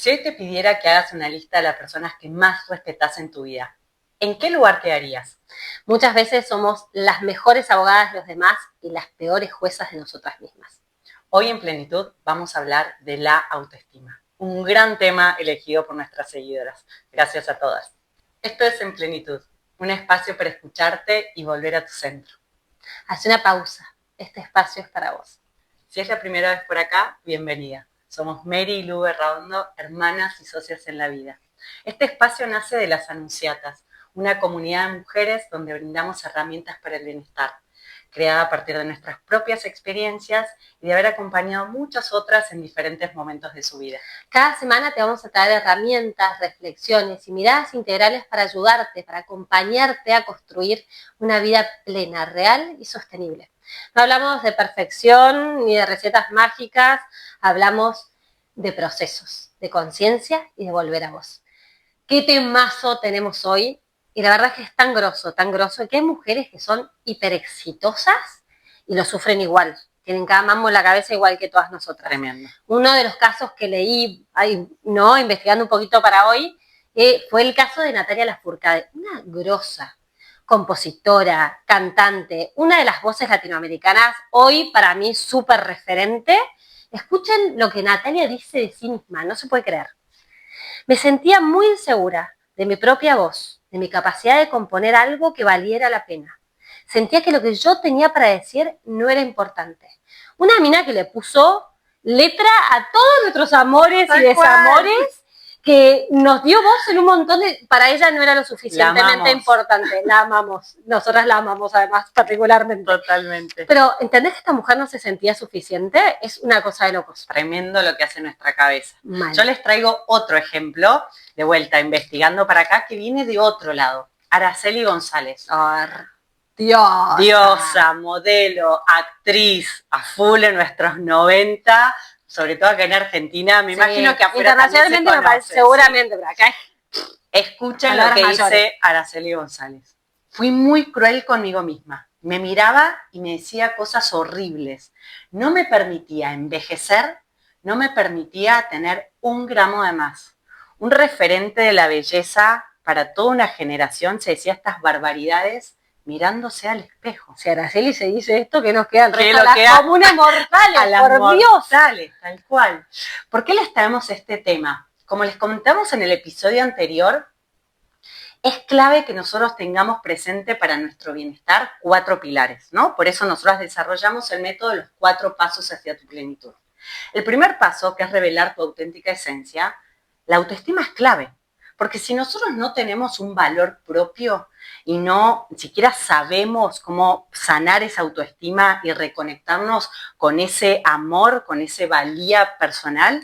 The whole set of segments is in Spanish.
Si hoy te pidiera que hagas una lista de las personas que más respetas en tu vida, ¿en qué lugar quedarías? Muchas veces somos las mejores abogadas de los demás y las peores juezas de nosotras mismas. Hoy en Plenitud vamos a hablar de la autoestima, un gran tema elegido por nuestras seguidoras. Gracias a todas. Esto es En Plenitud, un espacio para escucharte y volver a tu centro. Haz una pausa, este espacio es para vos. Si es la primera vez por acá, bienvenida. Somos Mary y Lu Berraondo, hermanas y socias en la vida. Este espacio nace de Las Anunciatas, una comunidad de mujeres donde brindamos herramientas para el bienestar, creada a partir de nuestras propias experiencias y de haber acompañado muchas otras en diferentes momentos de su vida. Cada semana te vamos a traer herramientas, reflexiones y miradas integrales para ayudarte, para acompañarte a construir una vida plena, real y sostenible. No hablamos de perfección ni de recetas mágicas, hablamos de procesos, de conciencia y de volver a vos. ¿Qué temazo tenemos hoy? Y la verdad es que es tan grosso, que hay mujeres que son hiper exitosas y lo sufren igual. Tienen cada mambo en la cabeza igual que todas nosotras. Tremendo. Uno de los casos que leí, investigando un poquito para hoy, fue el caso de Natalia Lafourcade, una grosa compositora, cantante, una de las voces latinoamericanas, hoy para mí súper referente. Escuchen lo que Natalia dice de sí misma, no se puede creer. Me sentía muy insegura de mi propia voz, de mi capacidad de componer algo que valiera la pena. Sentía que lo que yo tenía para decir no era importante. Una mina que le puso letra a todos nuestros amores y desamores, que nos dio voz en un montón de... Para ella no era lo suficientemente importante. La amamos. Nosotras la amamos además particularmente. Totalmente. Pero, ¿entendés que esta mujer no se sentía suficiente? Es una cosa de locos. Tremendo lo que hace nuestra cabeza. Mal. Yo les traigo otro ejemplo, de vuelta, investigando para acá, que viene de otro lado. Araceli González. Diosa, modelo, actriz, a full en nuestros 90, sobre todo acá en Argentina. Me imagino que afuera internacionalmente me parece, seguramente, pero acá escuchen lo que dice Araceli González. Fui muy cruel conmigo misma. Me miraba y me decía cosas horribles. No me permitía envejecer, no me permitía tener un gramo de más. Un referente de la belleza para toda una generación se decía estas barbaridades mirándose al espejo. Si Araceli se dice esto, que nos queda el resto de las comunes mortales, a las por mortales, Dios. Tal cual. ¿Por qué les traemos este tema? Como les comentamos en el episodio anterior, es clave que nosotros tengamos presente para nuestro bienestar 4 pilares, ¿no? Por eso nosotros desarrollamos el método de los 4 pasos hacia tu plenitud. El primer paso, que es revelar tu auténtica esencia, la autoestima es clave. Porque si nosotros no tenemos un valor propio y no siquiera sabemos cómo sanar esa autoestima y reconectarnos con ese amor, con esa valía personal,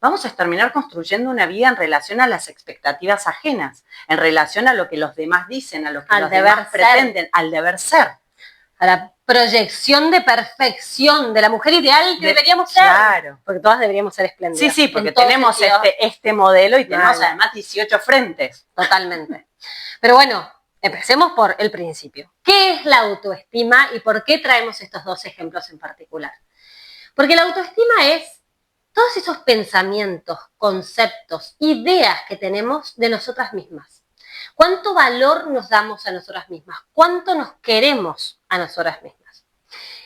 vamos a terminar construyendo una vida en relación a las expectativas ajenas, en relación a lo que los demás dicen, a lo que los demás pretenden, al deber ser. A la proyección de perfección de la mujer ideal que deberíamos ser. Claro. Porque todas deberíamos ser espléndidas. Sí, porque tenemos este modelo y tenemos además 18 frentes. Totalmente. Pero bueno, empecemos por el principio. ¿Qué es la autoestima y por qué traemos estos 2 ejemplos en particular? Porque la autoestima es todos esos pensamientos, conceptos, ideas que tenemos de nosotras mismas. ¿Cuánto valor nos damos a nosotras mismas? ¿Cuánto nos queremos a nosotras mismas?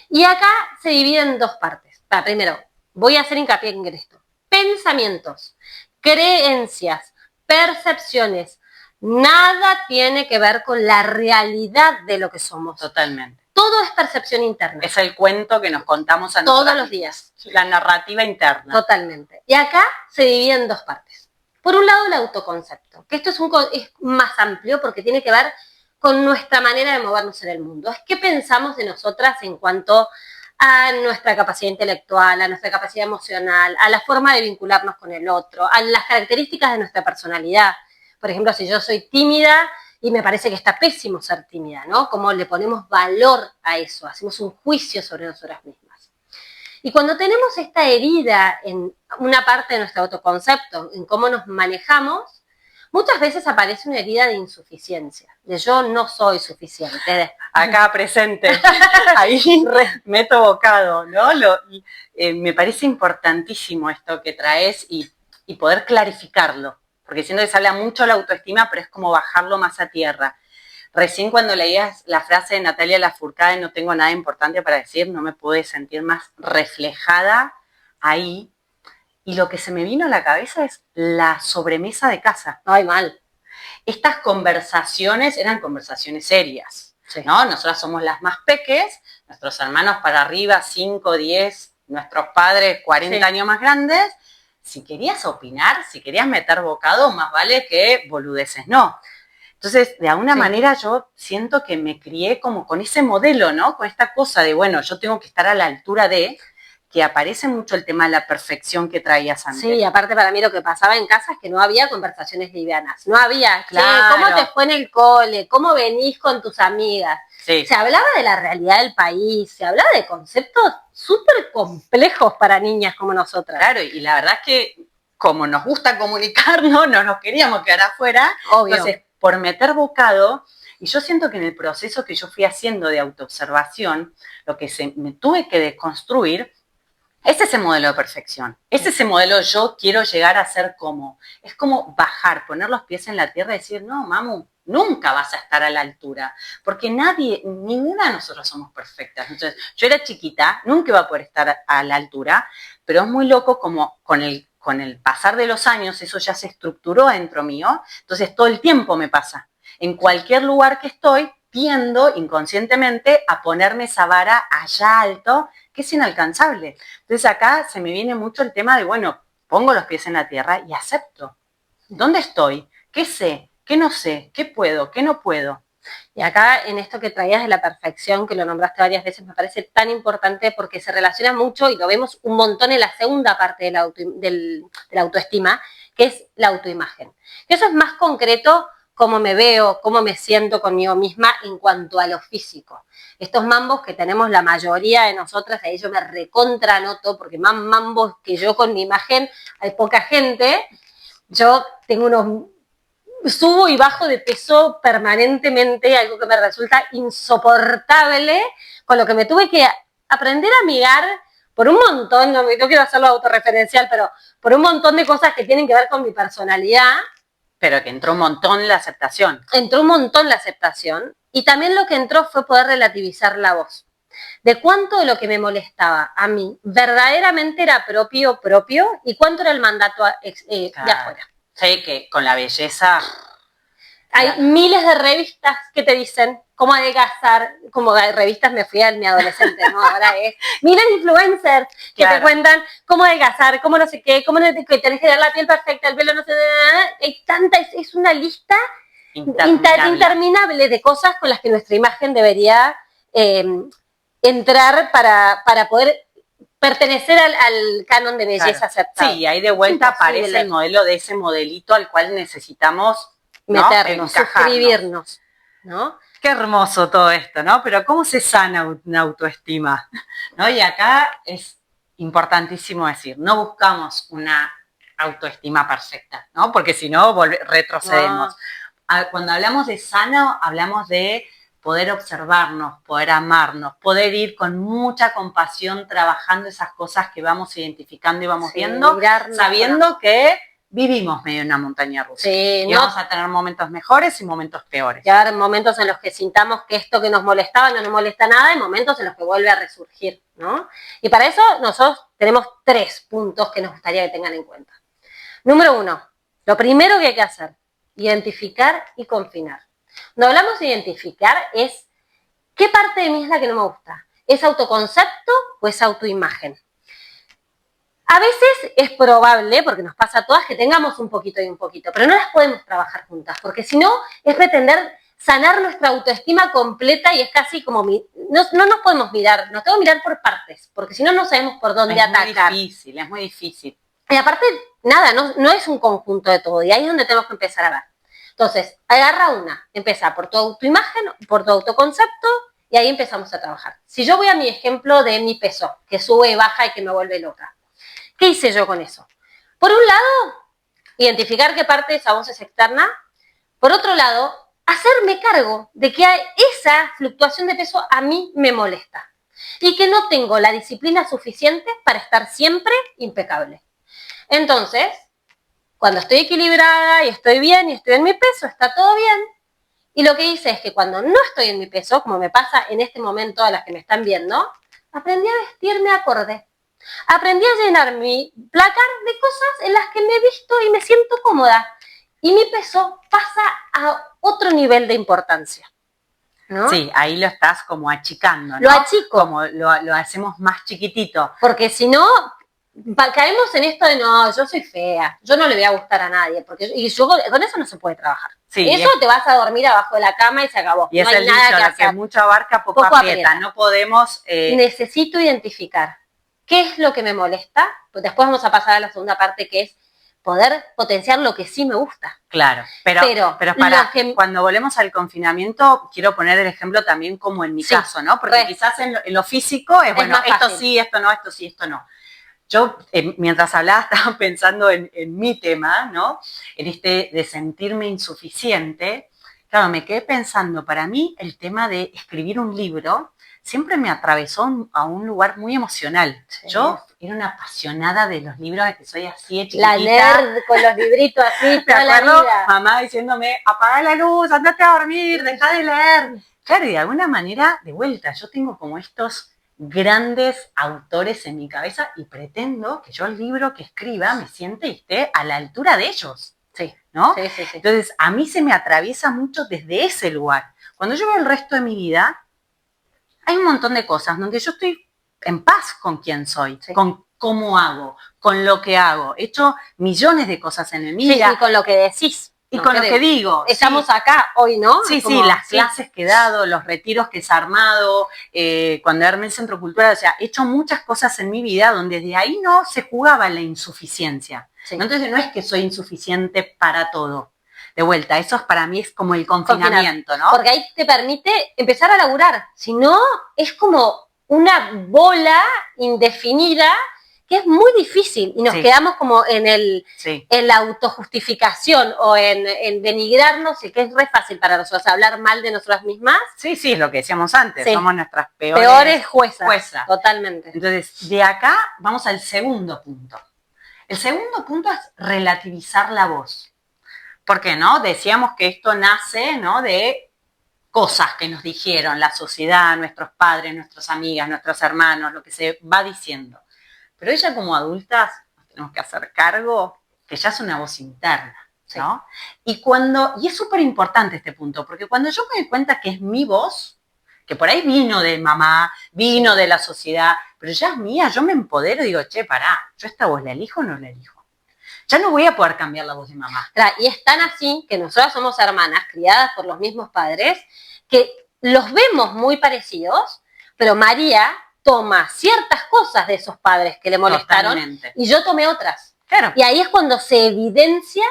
Y acá se divide en 2 partes. Primero, voy a hacer hincapié en esto. Pensamientos, creencias, percepciones. Nada tiene que ver con la realidad de lo que somos. Totalmente. Todo es percepción interna. Es el cuento que nos contamos a todos los días. La narrativa interna. Totalmente. Y acá se divide en 2 partes. Por un lado, el autoconcepto, que esto es más amplio porque tiene que ver con nuestra manera de movernos en el mundo. Es qué pensamos de nosotras en cuanto a nuestra capacidad intelectual, a nuestra capacidad emocional, a la forma de vincularnos con el otro, a las características de nuestra personalidad. Por ejemplo, si yo soy tímida y me parece que está pésimo ser tímida, ¿no? Cómo le ponemos valor a eso, hacemos un juicio sobre nosotras mismas. Y cuando tenemos esta herida en una parte de nuestro autoconcepto, en cómo nos manejamos, muchas veces aparece una herida de insuficiencia, de yo no soy suficiente. Acá presente, ahí me he tocado, ¿no? Me parece importantísimo esto que traes y y poder clarificarlo, porque siento que se habla mucho de la autoestima, pero es como bajarlo más a tierra. Recién cuando leías la frase de Natalia Lafourcade, no tengo nada importante para decir, no me pude sentir más reflejada ahí. Y lo que se me vino a la cabeza es la sobremesa de casa. Ay, mal. Estas conversaciones eran conversaciones serias, Sí. ¿no? Nosotras somos las más peques, nuestros hermanos para arriba, 5, 10, nuestros padres 40 años más grandes. Si querías opinar, si querías meter bocado, más vale que boludeces no. Entonces, de alguna manera yo siento que me crié como con ese modelo, ¿no? Con esta cosa de, bueno, yo tengo que estar a la altura de, que aparece mucho el tema de la perfección que traías antes. Sí, aparte para mí lo que pasaba en casa es que no había conversaciones livianas. No había, claro. ¿cómo te fue en el cole? ¿Cómo venís con tus amigas? Sí. Se hablaba de la realidad del país, se hablaba de conceptos súper complejos para niñas como nosotras. Claro, y la verdad es que como nos gusta comunicarnos, no nos queríamos quedar afuera. Obvio. Entonces, por meter bocado, y yo siento que en el proceso que yo fui haciendo de autoobservación, lo que me tuve que deconstruir es ese modelo de perfección, es ese modelo yo quiero llegar a ser como, es como bajar, poner los pies en la tierra y decir, no, mamu, nunca vas a estar a la altura, porque ninguna de nosotros somos perfectas. Entonces, yo era chiquita, nunca iba a poder estar a la altura, pero es muy loco como con el pasar de los años eso ya se estructuró dentro mío, entonces todo el tiempo me pasa. En cualquier lugar que estoy, tiendo inconscientemente a ponerme esa vara allá alto, que es inalcanzable. Entonces acá se me viene mucho el tema de, bueno, pongo los pies en la tierra y acepto. ¿Dónde estoy? ¿Qué sé? ¿Qué no sé? ¿Qué puedo? ¿Qué no puedo? Y acá en esto que traías de la perfección, que lo nombraste varias veces, me parece tan importante porque se relaciona mucho y lo vemos un montón en la segunda parte de la autoestima, que es la autoimagen. Y eso es más concreto cómo me veo, cómo me siento conmigo misma en cuanto a lo físico. Estos mambos que tenemos la mayoría de nosotras, ahí yo me recontranoto, porque más mambos que yo con mi imagen hay poca gente. Yo tengo unos... Subo y bajo de peso permanentemente, algo que me resulta insoportable, con lo que me tuve que aprender a mirar por un montón, no quiero hacerlo autorreferencial, pero por un montón de cosas que tienen que ver con mi personalidad. Pero que entró un montón la aceptación. Entró un montón la aceptación y también lo que entró fue poder relativizar la voz. De cuánto de lo que me molestaba a mí verdaderamente era propio y cuánto era el mandato de afuera. Sí, que con la belleza... Hay miles de revistas que te dicen cómo adelgazar, como revistas me fui a mi adolescente, ¿no? Ahora es miles de influencers que te cuentan cómo adelgazar, cómo no sé qué, cómo que tenés que dar la piel perfecta, el pelo no sé qué, hay tanta, es una lista interminable de cosas con las que nuestra imagen debería entrar para poder pertenecer al canon de belleza aceptado. Sí, ahí de vuelta aparece el modelo de ese modelito al cual necesitamos meternos, suscribirnos, ¿no? Qué hermoso todo esto, ¿no? Pero ¿cómo se sana una autoestima? ¿No? Y acá es importantísimo decir, no buscamos una autoestima perfecta, ¿no? Porque si no, retrocedemos. No. Cuando hablamos de sano, hablamos de poder observarnos, poder amarnos, poder ir con mucha compasión trabajando esas cosas que vamos identificando y vamos viendo, sabiendo que vivimos medio en una montaña rusa. Sí, y vamos a tener momentos mejores y momentos peores. Y haber momentos en los que sintamos que esto que nos molestaba no nos molesta nada y momentos en los que vuelve a resurgir, ¿no? Y para eso nosotros tenemos 3 puntos que nos gustaría que tengan en cuenta. Número 1, lo primero que hay que hacer, identificar y confinar. Cuando hablamos de identificar es qué parte de mí es la que no me gusta. ¿Es autoconcepto o es autoimagen? A veces es probable, porque nos pasa a todas, que tengamos un poquito y un poquito, pero no las podemos trabajar juntas, porque si no es pretender sanar nuestra autoestima completa y es casi como, no nos podemos mirar, nos tenemos que mirar por partes, porque si no, no sabemos por dónde atacar. Es muy difícil. Y aparte, nada, no es un conjunto de todo, y ahí es donde tenemos que empezar a ver. Entonces, agarra una, empieza por tu autoimagen, por tu autoconcepto, y ahí empezamos a trabajar. Si yo voy a mi ejemplo de mi peso, que sube y baja y que me vuelve loca, ¿qué hice yo con eso? Por un lado, identificar qué parte de esa voz es externa. Por otro lado, hacerme cargo de que esa fluctuación de peso a mí me molesta y que no tengo la disciplina suficiente para estar siempre impecable. Entonces, Cuando estoy equilibrada y estoy bien y estoy en mi peso, está todo bien. Y lo que hice es que cuando no estoy en mi peso, como me pasa en este momento a las que me están viendo, aprendí a vestirme acorde. Aprendí a llenar mi placar de cosas en las que me he visto y me siento cómoda. Y mi peso pasa a otro nivel de importancia, ¿no? Sí, ahí lo estás como achicando, ¿no? Lo achico. Como lo hacemos más chiquitito. Porque si no, caemos en esto de no, yo soy fea, yo no le voy a gustar a nadie, y yo con eso no se puede trabajar. Sí, eso te vas a dormir abajo de la cama y se acabó. Y no es hay el nada dicho, que lo hacer. que mucho abarca, poco aprieta. No podemos... Necesito identificar qué es lo que me molesta, pues después vamos a pasar a la segunda parte, que es poder potenciar lo que sí me gusta. Claro, pero cuando volvemos al confinamiento, quiero poner el ejemplo también como en mi caso, ¿no? Porque quizás en lo físico es bueno, esto sí, esto no, esto sí, esto no. Yo, mientras hablaba, estaba pensando en mi tema, ¿no? En este de sentirme insuficiente. Claro, me quedé pensando, para mí el tema de escribir un libro siempre me atravesó a un lugar muy emocional. Sí. Yo era una apasionada de los libros, de que soy así de chiquitita. La nerd con los libritos así toda la vida. Mamá diciéndome, apaga la luz, andate a dormir, deja de leer. Claro, y de alguna manera, de vuelta, yo tengo como estos grandes autores en mi cabeza y pretendo que yo el libro que escriba me siente y esté a la altura de ellos. Sí. ¿No? Sí. Entonces, a mí se me atraviesa mucho desde ese lugar. Cuando yo veo el resto de mi vida, hay un montón de cosas donde yo estoy en paz con quién soy, con cómo hago, con lo que hago. He hecho millones de cosas en mi vida. Sí, y con lo que decís. Y con lo que digo. Estamos acá hoy, ¿no? Sí, las clases que he dado, los retiros que he armado, cuando armé el Centro Cultural, o sea, he hecho muchas cosas en mi vida donde de ahí no se jugaba la insuficiencia. Sí. Entonces no es que soy insuficiente para todo. De vuelta, eso para mí es como el confinamiento, ¿no? Porque ahí te permite empezar a laburar. Si no, es como una bola indefinida que es muy difícil y nos quedamos como en la autojustificación o en denigrarnos, y que es re fácil para nosotros hablar mal de nosotras mismas. Sí, es lo que decíamos antes, somos nuestras peores juezas. Totalmente. Entonces, de acá vamos al segundo punto. El segundo punto es relativizar la voz. ¿Por qué no? Decíamos que esto nace, ¿no?, de cosas que nos dijeron la sociedad, nuestros padres, nuestras amigas, nuestros hermanos, lo que se va diciendo. Pero ella como adultas nos tenemos que hacer cargo que ya es una voz interna, ¿no? Sí. Y es súper importante este punto, porque cuando yo me doy cuenta que es mi voz, que por ahí vino de mamá, vino de la sociedad, pero ya es mía, yo me empodero y digo, che, pará, ¿yo esta voz la elijo o no la elijo? Ya no voy a poder cambiar la voz de mamá. Y es tan así que nosotras somos hermanas, criadas por los mismos padres, que los vemos muy parecidos, pero María toma ciertas cosas de esos padres que le molestaron. Totalmente. Y yo tomé otras. Claro. Y ahí es cuando se evidencia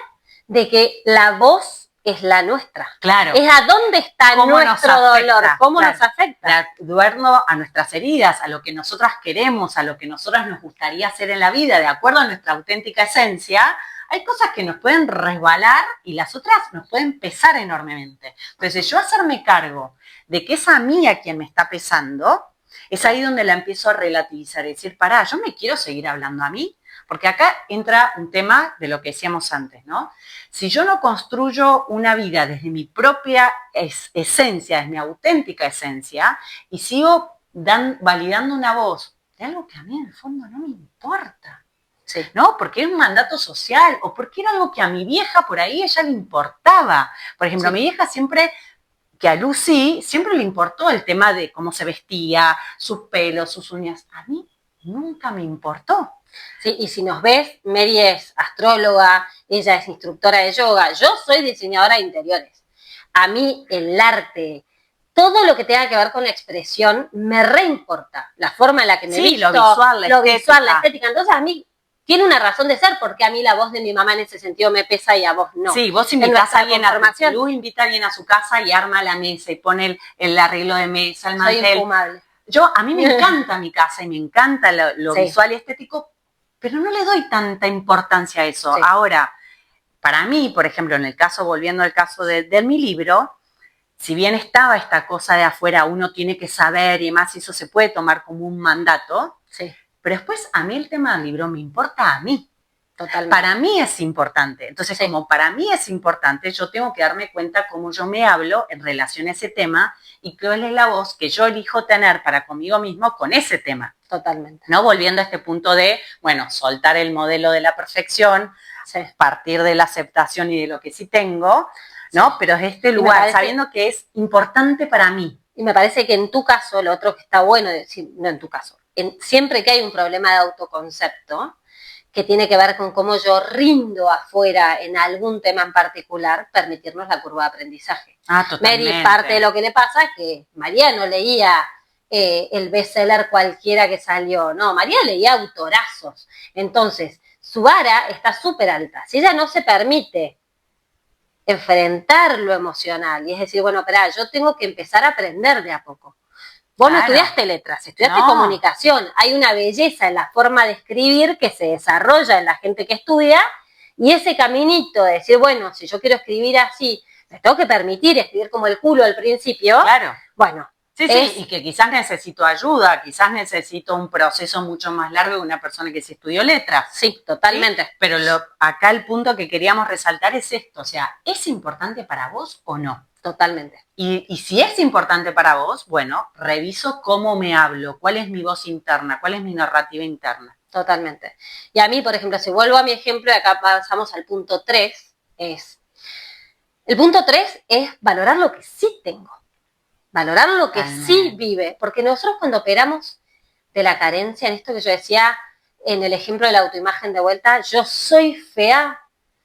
de que la voz es la nuestra. Claro. Es a dónde está nuestro dolor, cómo nos afecta. De acuerdo a nuestras heridas, a lo que nosotras queremos, a lo que nosotras nos gustaría hacer en la vida, de acuerdo a nuestra auténtica esencia, hay cosas que nos pueden resbalar y las otras nos pueden pesar enormemente. Entonces, yo hacerme cargo de que es a mí a quien me está pesando, es ahí donde la empiezo a relativizar, es decir, pará, yo me quiero seguir hablando a mí, porque acá entra un tema de lo que decíamos antes, ¿no? Si yo no construyo una vida desde mi propia esencia, desde mi auténtica esencia, y sigo validando una voz de algo que a mí en el fondo no me importa, ¿no? Porque es un mandato social, o porque era algo que a mi vieja por ahí ella le importaba. Por ejemplo, a mi vieja siempre... que a Lucy siempre le importó el tema de cómo se vestía, sus pelos, sus uñas. A mí nunca me importó. Sí, y si nos ves, Mary es astróloga, ella es instructora de yoga, yo soy diseñadora de interiores. A mí el arte, todo lo que tenga que ver con la expresión, me reimporta. La forma en la que me visto, lo visual, la estética. Entonces a mí tiene una razón de ser, porque a mí la voz de mi mamá en ese sentido me pesa y a vos no. Sí, vos invitás a alguien invita a alguien a su casa y arma la mesa y pone el arreglo de mesa, el mantel. Soy infumable. A mí me encanta mi casa y me encanta lo visual y estético, pero no le doy tanta importancia a eso. Sí. Ahora, para mí, por ejemplo, volviendo al caso de mi libro, si bien estaba esta cosa de afuera, uno tiene que saber y más, eso se puede tomar como un mandato, pero después a mí el tema del libro me importa a mí. Totalmente. Para mí es importante. Entonces, como para mí es importante, yo tengo que darme cuenta cómo yo me hablo en relación a ese tema y cuál es la voz que yo elijo tener para conmigo mismo con ese tema. Totalmente. ¿No? Volviendo a este punto de, bueno, soltar el modelo de la perfección, partir de la aceptación y de lo que sí tengo, ¿no? Pero es este lugar, sabiendo que es importante para mí. Y me parece que en tu caso, lo otro que está bueno decir, no en tu caso, siempre que hay un problema de autoconcepto, que tiene que ver con cómo yo rindo afuera en algún tema en particular, permitirnos la curva de aprendizaje. Totalmente. Mary, parte de lo que le pasa es que María no leía el bestseller cualquiera que salió, no, María leía autorazos. Entonces, su vara está súper alta. Si ella no se permite enfrentar lo emocional, y es decir, bueno, espera, yo tengo que empezar a aprender de a poco. Vos no estudiaste letras, estudiaste comunicación. Hay una belleza en la forma de escribir que se desarrolla en la gente que estudia, y ese caminito de decir, bueno, si yo quiero escribir así, me tengo que permitir escribir como el culo al principio. Claro. Bueno. Sí, y que quizás necesito ayuda, quizás necesito un proceso mucho más largo de una persona que sí estudió letras. Sí, totalmente. ¿Sí? Pero acá el punto que queríamos resaltar es esto, o sea, ¿es importante para vos o no? Totalmente. Y si es importante para vos, bueno, reviso cómo me hablo, cuál es mi voz interna, cuál es mi narrativa interna. Totalmente. Y a mí, por ejemplo, si vuelvo a mi ejemplo, y acá pasamos al punto 3, el punto 3 es valorar lo que sí tengo. Valorar lo que sí vive, porque nosotros cuando operamos de la carencia, en esto que yo decía, en el ejemplo de la autoimagen de vuelta, yo soy fea,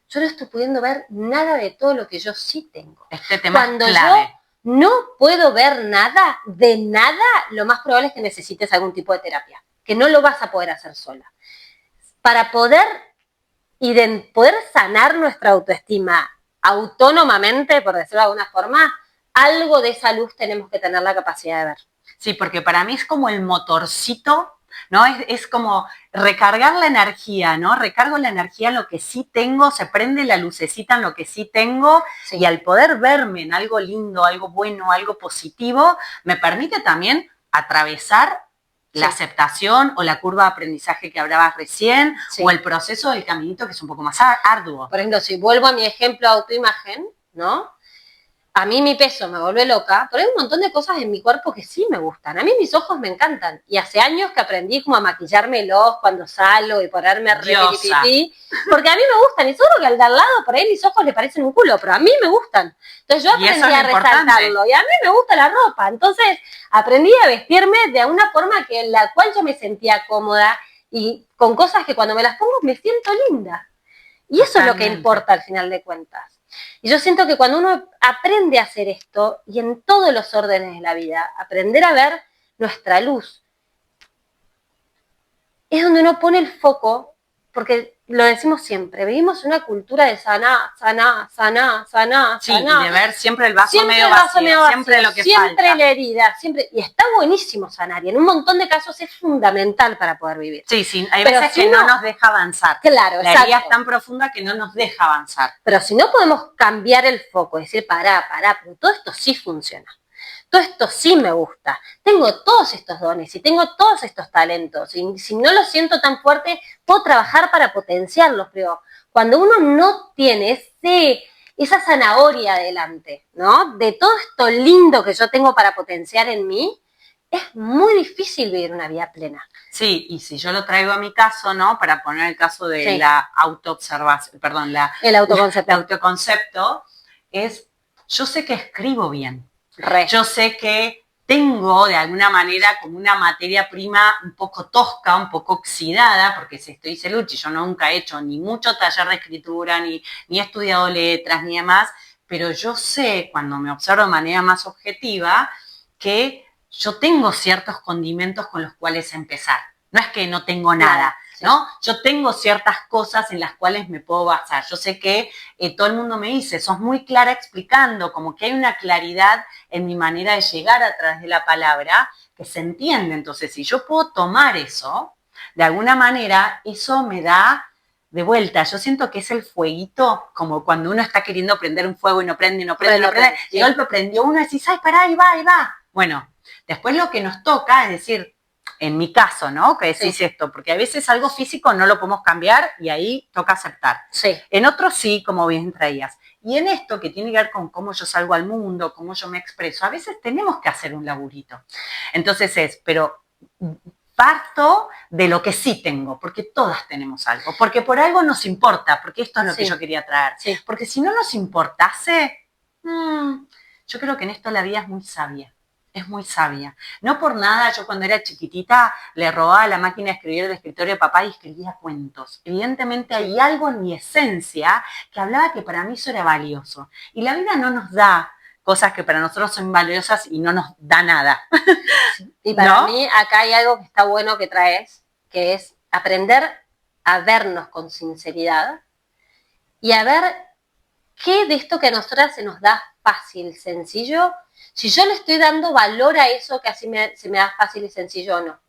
yo no estoy pudiendo ver nada de todo lo que yo sí tengo. Este tema cuando es clave. Yo no puedo ver nada, de nada, lo más probable es que necesites algún tipo de terapia, que no lo vas a poder hacer sola. Para poder sanar nuestra autoestima autónomamente, por decirlo de alguna forma, algo de esa luz tenemos que tener la capacidad de ver. Sí, porque para mí es como el motorcito, ¿no? Es como recargar la energía, ¿no? Recargo la energía en lo que sí tengo, se prende la lucecita en lo que sí tengo, sí. Y al poder verme en algo lindo, algo bueno, algo positivo, me permite también atravesar la aceptación o la curva de aprendizaje que hablabas recién, o el proceso del caminito que es un poco más arduo. Por ejemplo, si vuelvo a mi ejemplo de autoimagen, ¿no? A mí mi peso me vuelve loca, pero hay un montón de cosas en mi cuerpo que sí me gustan. A mí mis ojos me encantan. Y hace años que aprendí como a maquillármelos cuando salgo y ponerme repipipí, porque a mí me gustan. Y seguro que al de al lado, por ahí mis ojos le parecen un culo, pero a mí me gustan. Entonces yo aprendí a resaltarlo. Y a mí me gusta la ropa. Entonces aprendí a vestirme de una forma que en la cual yo me sentía cómoda y con cosas que cuando me las pongo me siento linda. Y eso es lo que importa al final de cuentas. Y yo siento que cuando uno aprende a hacer esto, y en todos los órdenes de la vida, aprender a ver nuestra luz, es donde uno pone el foco, porque lo decimos siempre, vivimos una cultura de saná, sí, y de ver siempre el vaso medio vacío, siempre lo que siempre falta. La herida, siempre, y está buenísimo sanar, y en un montón de casos es fundamental para poder vivir. Sí, sí, hay veces que no nos deja avanzar. Claro, la herida es tan profunda que no nos deja avanzar. Pero si no podemos cambiar el foco, decir, pará, pero todo esto sí funciona. Todo esto sí me gusta, tengo todos estos dones y tengo todos estos talentos, y si no los siento tan fuerte, puedo trabajar para potenciarlos, pero cuando uno no tiene esa zanahoria adelante, ¿no? De todo esto lindo que yo tengo para potenciar en mí, es muy difícil vivir una vida plena. Sí, y si yo lo traigo a mi caso, ¿no? Para poner el caso de la autoobservación, perdón, el autoconcepto. El autoconcepto es, yo sé que escribo bien. Yo sé que tengo de alguna manera como una materia prima un poco tosca, un poco oxidada, porque si estoy Luchi, yo nunca he hecho ni mucho taller de escritura, ni he estudiado letras, ni demás, pero yo sé, cuando me observo de manera más objetiva, que yo tengo ciertos condimentos con los cuales empezar. No es que no tengo nada, ¿no? Yo tengo ciertas cosas en las cuales me puedo basar. Yo sé que todo el mundo me dice, sos muy clara explicando, como que hay una claridad en mi manera de llegar a través de la palabra que se entiende. Entonces, si yo puedo tomar eso, de alguna manera, eso me da de vuelta. Yo siento que es el fueguito, como cuando uno está queriendo prender un fuego y no prende, y de golpe prendió uno y decís, ay, pará, ahí va. Bueno, después lo que nos toca es decir, en mi caso, ¿no? Que decís esto, porque a veces algo físico no lo podemos cambiar y ahí toca aceptar. Sí. En otros sí, como bien traías. Y en esto que tiene que ver con cómo yo salgo al mundo, cómo yo me expreso, a veces tenemos que hacer un laburito. Entonces pero parto de lo que sí tengo, porque todas tenemos algo, porque por algo nos importa, porque esto es lo que yo quería traer. Sí. Porque si no nos importase, yo creo que en esto la vida es muy sabia. Es muy sabia. No por nada, yo cuando era chiquitita le robaba la máquina de escribir del escritorio de papá y escribía cuentos. Evidentemente hay algo en mi esencia que hablaba que para mí eso era valioso. Y la vida no nos da cosas que para nosotros son valiosas y no nos da nada. Y para mí acá hay algo que está bueno que traes, que es aprender a vernos con sinceridad y a ver qué de esto que a nosotras se nos da fácil, sencillo, si yo le estoy dando valor a eso que así se me da fácil y sencillo o no.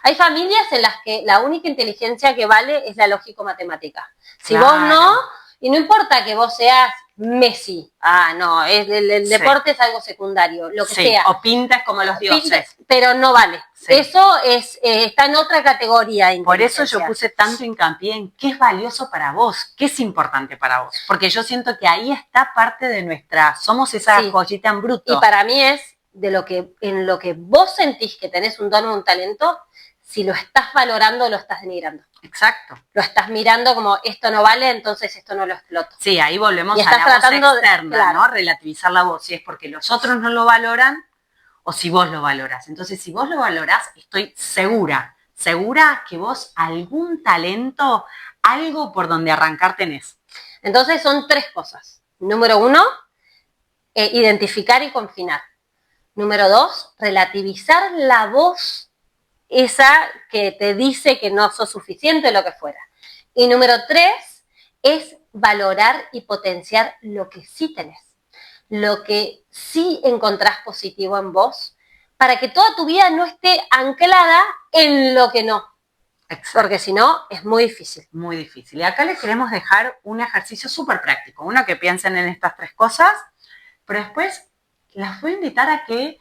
Hay familias en las que la única inteligencia que vale es la lógico-matemática. Si vos no, y no importa que vos seas Messi, no, el deporte es algo secundario, lo que sea. O pintas como los dioses. Pero no vale. Sí. Eso está en otra categoría. Por eso yo puse tanto hincapié en qué es valioso para vos, qué es importante para vos. Porque yo siento que ahí está parte de somos esa joyita en bruto. Y para mí es en lo que vos sentís que tenés un don o un talento, si lo estás valorando, lo estás denigrando. Exacto. Lo estás mirando como esto no vale, entonces esto no lo exploto. Sí, ahí volvemos a la voz externa, ¿no? Relativizar la voz, si es porque los otros no lo valoran o si vos lo valorás. Entonces, si vos lo valorás, estoy segura que vos algún talento, algo por donde arrancar tenés. Entonces son 3 cosas. Número 1, identificar y confinar. Número 2, relativizar la voz esa que te dice que no sos suficiente o lo que fuera. Y número 3 es valorar y potenciar lo que sí tenés, lo que sí encontrás positivo en vos, para que toda tu vida no esté anclada en lo que no. Exacto. Porque si no, es muy difícil. Muy difícil. Y acá les queremos dejar un ejercicio súper práctico. Uno, que piensen en estas 3 cosas, pero después las voy a invitar a que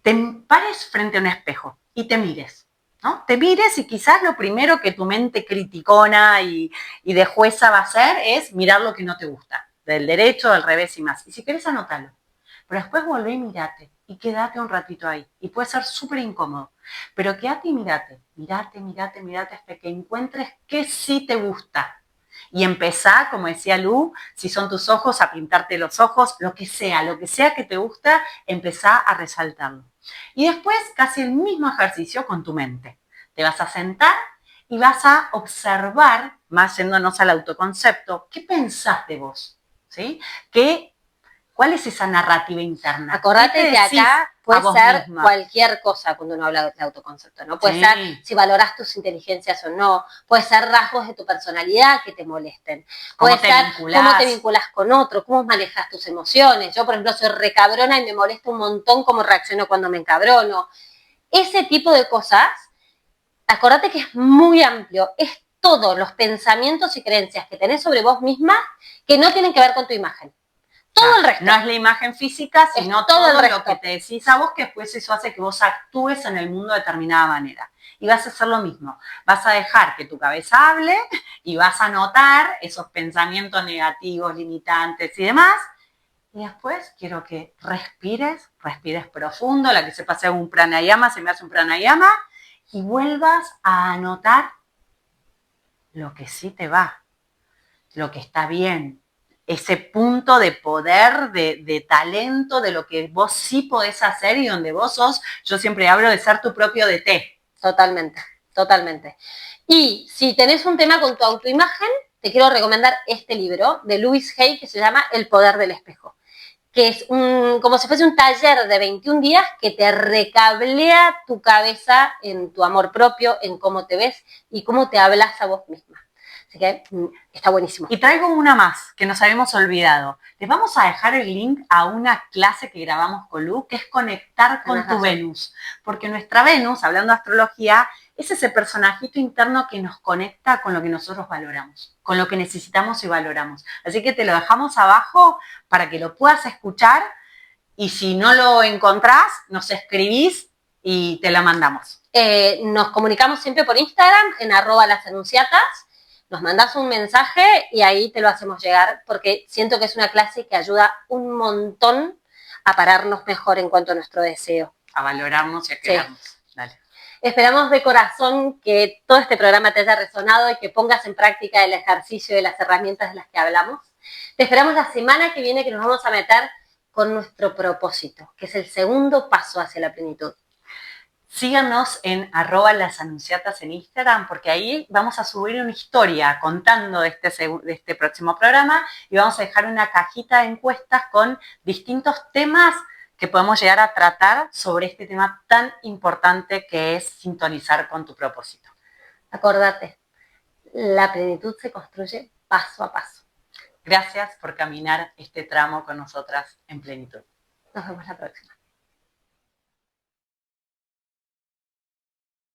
te pares frente a un espejo y te mires, ¿no? Te mires y quizás lo primero que tu mente criticona y de jueza va a hacer es mirar lo que no te gusta, del derecho, del revés y más. Y si querés, anótalo. Pero después volvé y mirate y quédate un ratito ahí. Y puede ser súper incómodo, pero quédate y mirate hasta que encuentres qué sí te gusta. Y empezá, como decía Lu, si son tus ojos, a pintarte los ojos, lo que sea que te gusta, empezá a resaltarlo. Y después, casi el mismo ejercicio con tu mente. Te vas a sentar y vas a observar, más yéndonos al autoconcepto, ¿qué pensás de vos? ¿Sí? ¿Cuál es esa narrativa interna? Acordate que acá puede ser cualquier cosa cuando uno habla de autoconcepto, ¿no? Puede ser si valorás tus inteligencias o no, puede ser rasgos de tu personalidad que te molesten, puede ser cómo te vinculás con otro, cómo manejas tus emociones. Yo, por ejemplo, soy recabrona y me molesta un montón cómo reacciono cuando me encabrono. Ese tipo de cosas, acordate que es muy amplio, es todos los pensamientos y creencias que tenés sobre vos misma que no tienen que ver con tu imagen. Todo el resto. No es la imagen física, sino todo lo que te decís a vos, que después eso hace que vos actúes en el mundo de determinada manera. Y vas a hacer lo mismo. Vas a dejar que tu cabeza hable y vas a notar esos pensamientos negativos, limitantes y demás. Y después quiero que respires profundo. La que sepa hacer un pranayama, se me hace un pranayama. Y vuelvas a anotar lo que sí te va, lo que está bien. Ese punto de poder, de talento, de lo que vos sí podés hacer y donde vos sos, yo siempre hablo de ser tu propio DT. Totalmente. Y si tenés un tema con tu autoimagen, te quiero recomendar este libro de Louise Hay que se llama El poder del espejo, que es como si fuese un taller de 21 días que te recablea tu cabeza en tu amor propio, en cómo te ves y cómo te hablas a vos misma. Así que está buenísimo. Y traigo una más que nos habíamos olvidado. Les vamos a dejar el link a una clase que grabamos con Lu, que es conectar con tu Venus. Porque nuestra Venus, hablando de astrología, es ese personajito interno que nos conecta con lo que nosotros valoramos, con lo que necesitamos y valoramos. Así que te lo dejamos abajo para que lo puedas escuchar y si no lo encontrás, nos escribís y te la mandamos. Nos comunicamos siempre por Instagram, en @lasanunciatas. Nos mandas un mensaje y ahí te lo hacemos llegar, porque siento que es una clase que ayuda un montón a pararnos mejor en cuanto a nuestro deseo. A valorarnos y a querernos. Sí. Dale. Esperamos de corazón que todo este programa te haya resonado y que pongas en práctica el ejercicio y las herramientas de las que hablamos. Te esperamos la semana que viene, que nos vamos a meter con nuestro propósito, que es el segundo paso hacia la plenitud. Síganos en @lasanunciatas en Instagram, porque ahí vamos a subir una historia contando de este próximo programa y vamos a dejar una cajita de encuestas con distintos temas que podemos llegar a tratar sobre este tema tan importante que es sintonizar con tu propósito. Acordate, la plenitud se construye paso a paso. Gracias por caminar este tramo con nosotras en plenitud. Nos vemos la próxima.